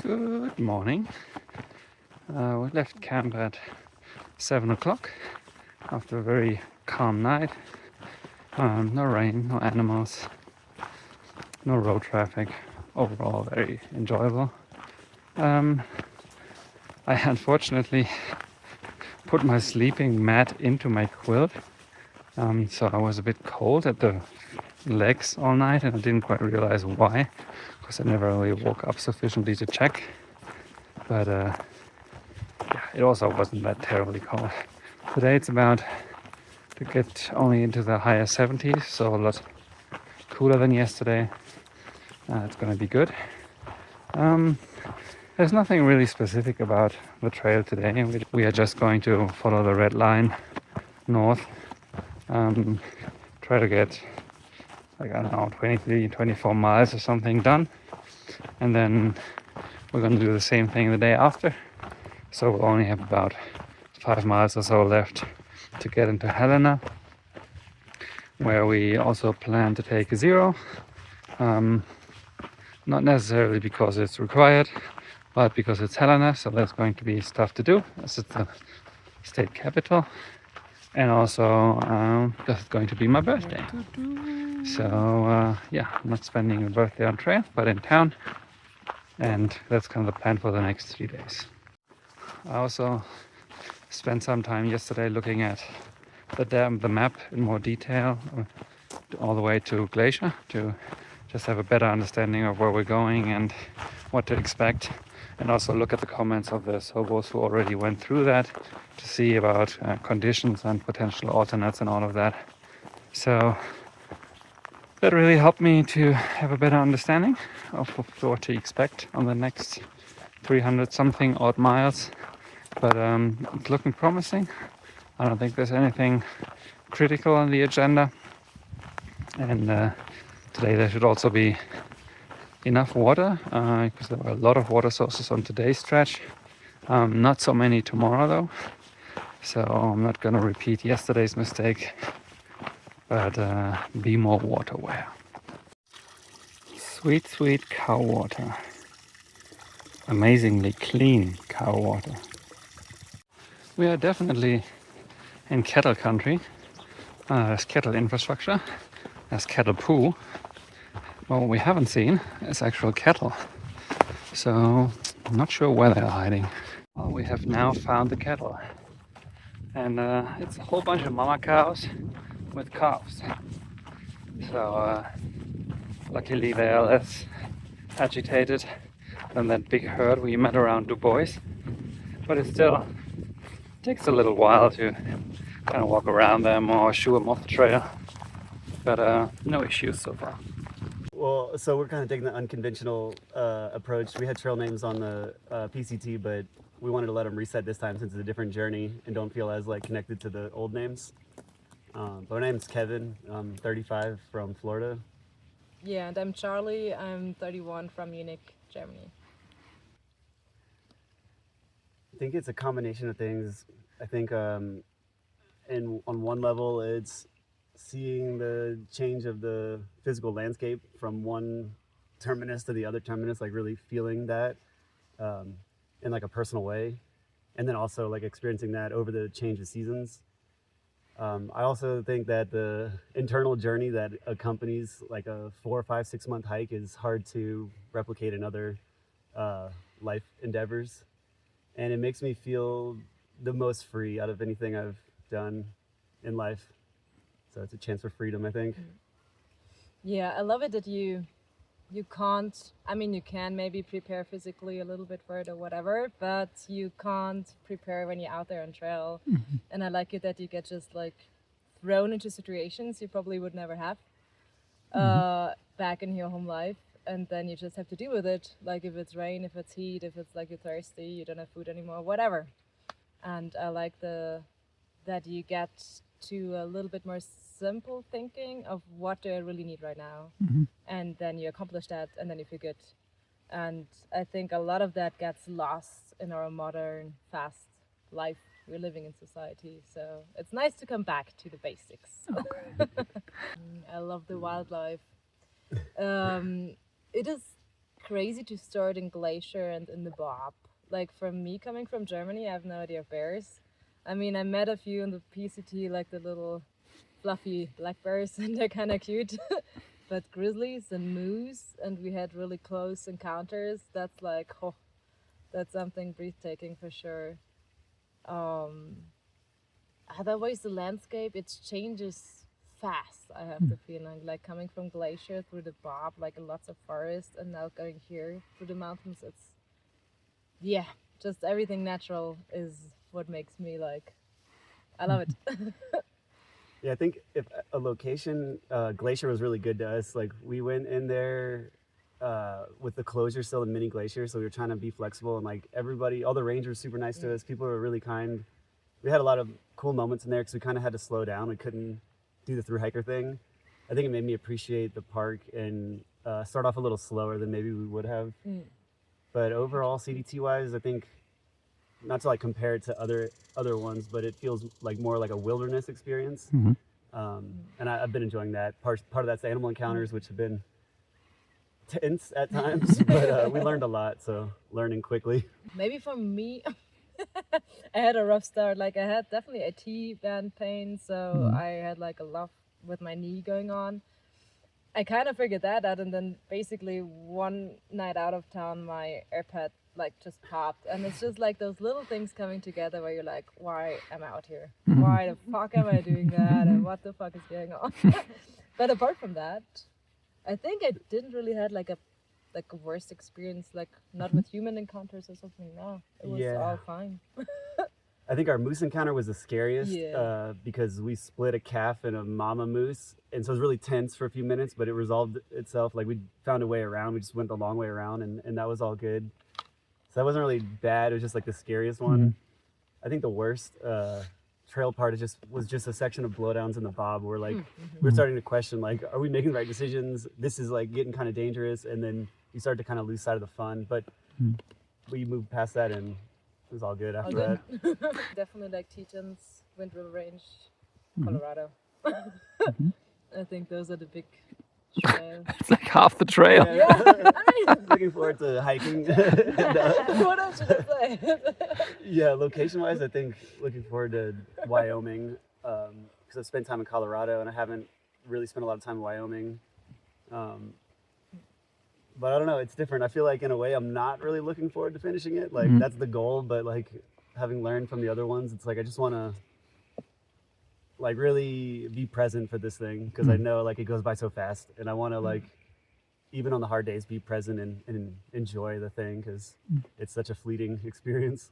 Good morning. We left camp at 7 o'clock after a very calm night. No rain, no animals, no road traffic. Overall, very enjoyable. I unfortunately put my sleeping mat into my quilt, so I was a bit cold at the legs all night, and I didn't quite realize why, because I never really woke up sufficiently to check. But yeah, it also wasn't that terribly cold. Today it's about to get only into the higher 70s, so a lot cooler than yesterday. It's going to be good. There's nothing really specific about the trail today. We are just going to follow the red line north. Try to get, like, I don't know, 23, 24 miles or something done. And then we're going to do the same thing the day after. So we'll only have about 5 miles or so left to get into Helena, where we also plan to take a zero. Not necessarily because it's required, but because it's Helena, so there's going to be stuff to do, as it's the state capital, and also because it's going to be my birthday. So yeah, I'm not spending a birthday on trail, but in town, and that's kind of the plan for the next 3 days. I also spent some time yesterday looking at the map in more detail, all the way to Glacier, to just have a better understanding of where we're going and what to expect, and also look at the comments of the Sobos who already went through that to see about conditions and potential alternates and all of that. So that really helped me to have a better understanding of what to expect on the next 300 something odd miles. But it's looking promising. I don't think there's anything critical on the agenda, and today there should also be enough water, because there were a lot of water sources on today's stretch. Not so many tomorrow though, so I'm not gonna repeat yesterday's mistake, but be more water aware. Sweet, sweet cow water. Amazingly clean cow water. We are definitely in cattle country. There's cattle infrastructure, there's cattle poo. But what we haven't seen is actual cattle. So I'm not sure where they're hiding. Well, we have now found the cattle. And it's a whole bunch of mama cows with calves. So luckily they are less agitated than that big herd we met around Du Bois. But it still takes a little while to kind of walk around them or shoo them off the trail. But no issues so far. Well, so we're kind of taking the unconventional approach. We had trail names on the PCT, but we wanted to let them reset this time since it's a different journey and don't feel as like connected to the old names. But my name's Kevin. I'm 35 from Florida. Yeah, and I'm Charlie. I'm 31 from Munich, Germany. I think it's a combination of things. I think on one level, it's seeing the change of the physical landscape from one terminus to the other terminus, like really feeling that in like a personal way, and then also like experiencing that over the change of seasons. I also think that the internal journey that accompanies like a 4, 5, 6 month hike is hard to replicate in other life endeavors, and it makes me feel the most free out of anything I've done in life. So it's a chance for freedom, I think. Yeah, I love it that you can't, I mean, you can maybe prepare physically a little bit for it or whatever, but you can't prepare when you're out there on trail. And I like it that you get just like thrown into situations you probably would never have back in your home life, and then you just have to deal with it. Like if it's rain, if it's heat, if it's like you're thirsty, you don't have food anymore, whatever. And I like that you get to a little bit more simple thinking of what do I really need right now, and then you accomplish that, and then you feel good. And I think a lot of that gets lost in our modern fast life we're living in society, so it's nice to come back to the basics. Okay. I love the wildlife. It is crazy to start in glacier and in the Bob. Like for me, coming from Germany, I have no idea of bears. I mean, I met a few in the PCT, like the little fluffy black bears, and they're kind of cute. But grizzlies and moose, and we had really close encounters. That's like, oh, that's something breathtaking for sure. Um, Otherwise, the landscape it changes fast. I have the feeling like coming from glacier through the Bob, like lots of forest, and now going here through the mountains. It's yeah, just everything natural is what makes me like. I love it. Yeah, I think if a location, glacier was really good to us. Like we went in there with the closure still a mini glacier, so we were trying to be flexible and like everybody, all the rangers super nice to us. People were really kind. We had a lot of cool moments in there because we kind of had to slow down. We couldn't do the through hiker thing. I think it made me appreciate the park and start off a little slower than maybe we would have. But overall, CDT wise, I think not to like compare it to other ones, but it feels like more like a wilderness experience. And I've been enjoying that. Part of that's the animal encounters, which have been tense at times, but we learned a lot. So learning quickly. Maybe for me, I had a rough start. Like I had definitely a T-band pain, so I had like a lot with my knee going on. I kind of figured that out, and then basically one night out of town, my AirPod like just popped, and it's just like those little things coming together where you're like, why am I out here? Why the fuck am I doing that? And what the fuck is going on? But apart from that, I think I didn't really had like a worst experience, like not with human encounters or something. No, it was all fine. I think our moose encounter was the scariest Yeah. because we split a calf and a mama moose. And so it was really tense for a few minutes, but it resolved itself. Like we found a way around. We just went the long way around and that was all good. So that wasn't really bad. It was just like the scariest one. I think the worst trail part was just a section of blowdowns in the Bob where like we're starting to question like, are we making the right decisions? This is like getting kind of dangerous. And then you start to kind of lose sight of the fun. But we moved past that and it was all good after that. Definitely like Tetons, Wind River Range, Colorado. I think those are the big trails. It's like half the trail. Yeah, I mean, Looking forward to hiking. what else should I say? Yeah, location-wise, I think looking forward to Wyoming because I've spent time in Colorado and I haven't really spent a lot of time in Wyoming. But I don't know, it's different. I feel like in a way I'm not really looking forward to finishing it. Like that's the goal, but like having learned from the other ones, it's like I just want to like really be present for this thing because I know like it goes by so fast and I want to like even on the hard days be present and enjoy the thing because it's such a fleeting experience.